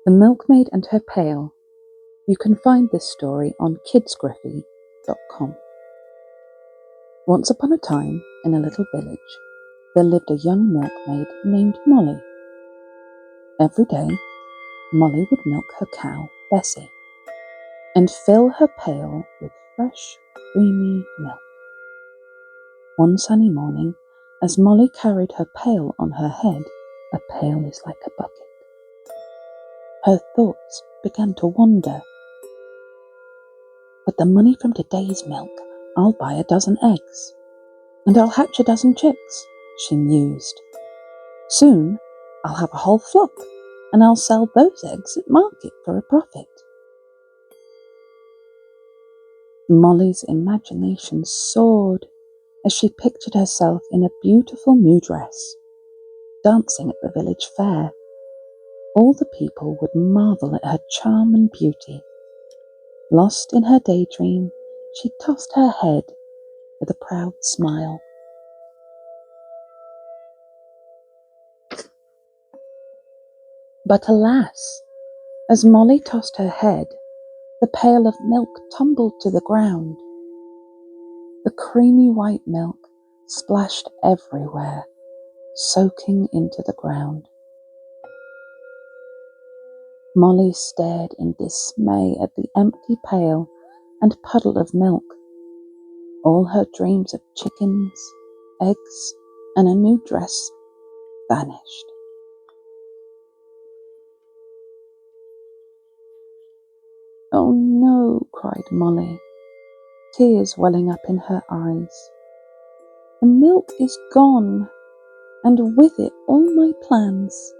The Milkmaid and Her Pail. You can find this story on kidsgriffy.com. Once upon a time, in a little village, there lived a young milkmaid named Molly. Every day, Molly would milk her cow, Bessie, and fill her pail with fresh, creamy milk. One sunny morning, as Molly carried her pail on her head, a pail is like a bucket, her thoughts began to wander. With the money from today's milk, I'll buy a dozen eggs, and I'll hatch a dozen chicks, she mused. Soon, I'll have a whole flock, and I'll sell those eggs at market for a profit. Molly's imagination soared as she pictured herself in a beautiful new dress, dancing at the village fair. All the people would marvel at her charm and beauty. Lost in her daydream, she tossed her head with a proud smile. But alas, as Molly tossed her head, the pail of milk tumbled to the ground. The creamy white milk splashed everywhere, soaking into the ground. Molly stared in dismay at the empty pail and puddle of milk. All her dreams of chickens, eggs, and a new dress vanished. "Oh no," cried Molly, tears welling up in her eyes. "The milk is gone, and with it all my plans."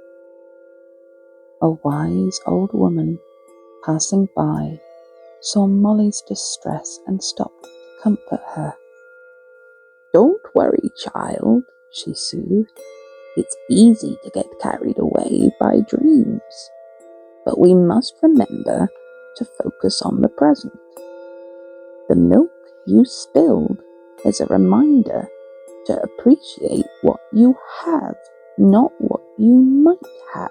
A wise old woman passing by saw Molly's distress and stopped to comfort her. "Don't worry, child," she soothed. "It's easy to get carried away by dreams, but we must remember to focus on the present. The milk you spilled is a reminder to appreciate what you have, not what you might have."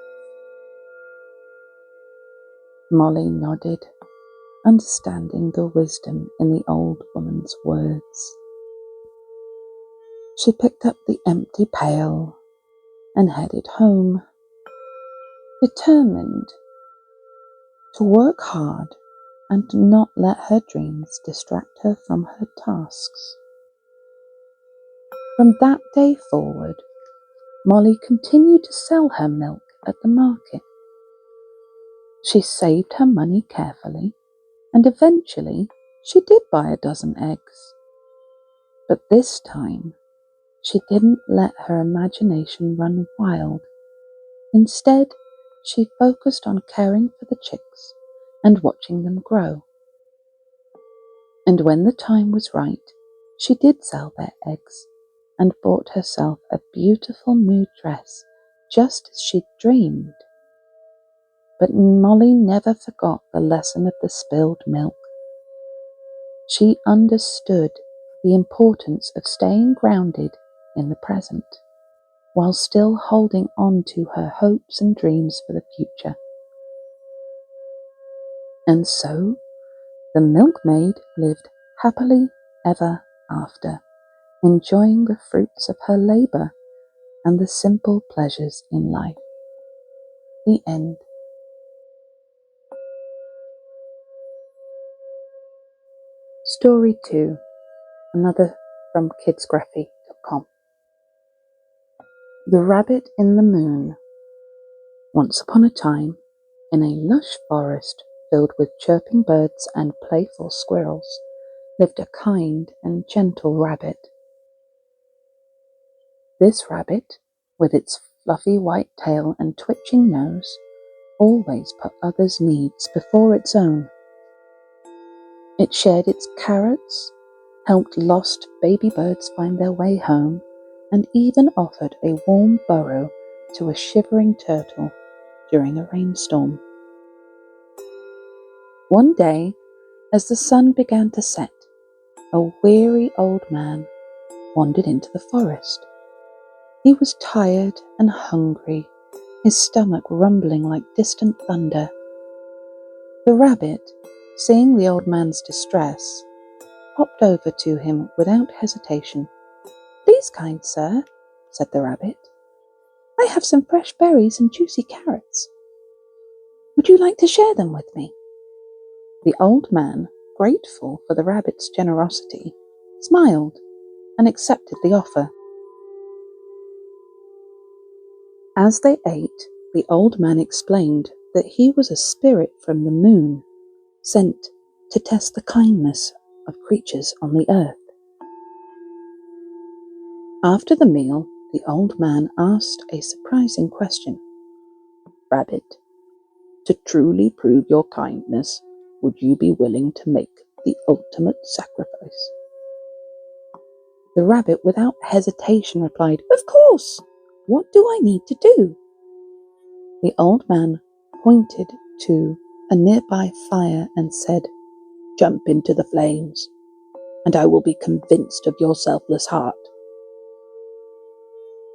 Molly nodded, understanding the wisdom in the old woman's words. She picked up the empty pail and headed home, determined to work hard and not let her dreams distract her from her tasks. From that day forward, Molly continued to sell her milk at the market. She saved her money carefully, and eventually she did buy a dozen eggs. But this time, she didn't let her imagination run wild. Instead, she focused on caring for the chicks and watching them grow. And when the time was right, she did sell their eggs and bought herself a beautiful new dress, just as she'd dreamed. But Molly never forgot the lesson of the spilled milk. She understood the importance of staying grounded in the present, while still holding on to her hopes and dreams for the future. And so, the milkmaid lived happily ever after, enjoying the fruits of her labour and the simple pleasures in life. The end. Story 2, another from kidsgriffy.com. The Rabbit in the Moon. Once upon a time, in a lush forest filled with chirping birds and playful squirrels, lived a kind and gentle rabbit. This rabbit, with its fluffy white tail and twitching nose, always put others' needs before its own. It shared its carrots, helped lost baby birds find their way home, and even offered a warm burrow to a shivering turtle during a rainstorm. One day, as the sun began to set, a weary old man wandered into the forest. He was tired and hungry his stomach rumbling like distant thunder. The rabbit, seeing the old man's distress, hopped over to him without hesitation. "Please, kind sir," said the rabbit, "I have some fresh berries and juicy carrots. Would you like to share them with me?" The old man, grateful for the rabbit's generosity, smiled and accepted the offer. As they ate, the old man explained that he was a spirit from the moon, sent to test the kindness of creatures on the earth. After the meal, the old man asked a surprising question. "Rabbit, to truly prove your kindness, would you be willing to make the ultimate sacrifice?" The rabbit, without hesitation, replied, "Of course! What do I need to do?" The old man pointed to a nearby fire and said, "Jump into the flames, and I will be convinced of your selfless heart."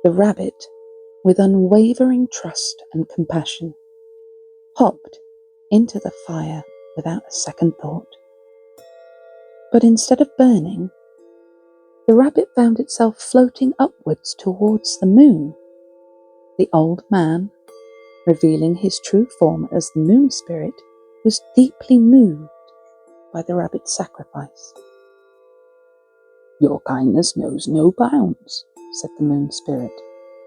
The rabbit, with unwavering trust and compassion, hopped into the fire without a second thought. But instead of burning, the rabbit found itself floating upwards towards the moon. The old man, revealing his true form as the moon spirit, was deeply moved by the rabbit's sacrifice. "Your kindness knows no bounds," said the moon spirit.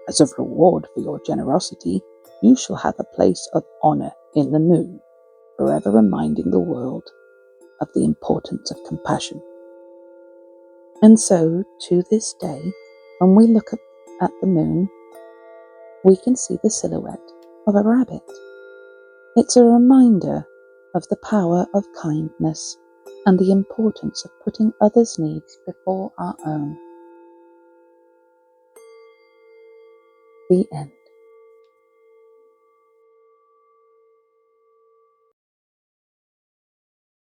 "As a reward for your generosity, you shall have a place of honor in the moon, forever reminding the world of the importance of compassion." And so, to this day, when we look at the moon, we can see the silhouette of a rabbit. It's a reminder of the power of kindness and the importance of putting others' needs before our own. The end.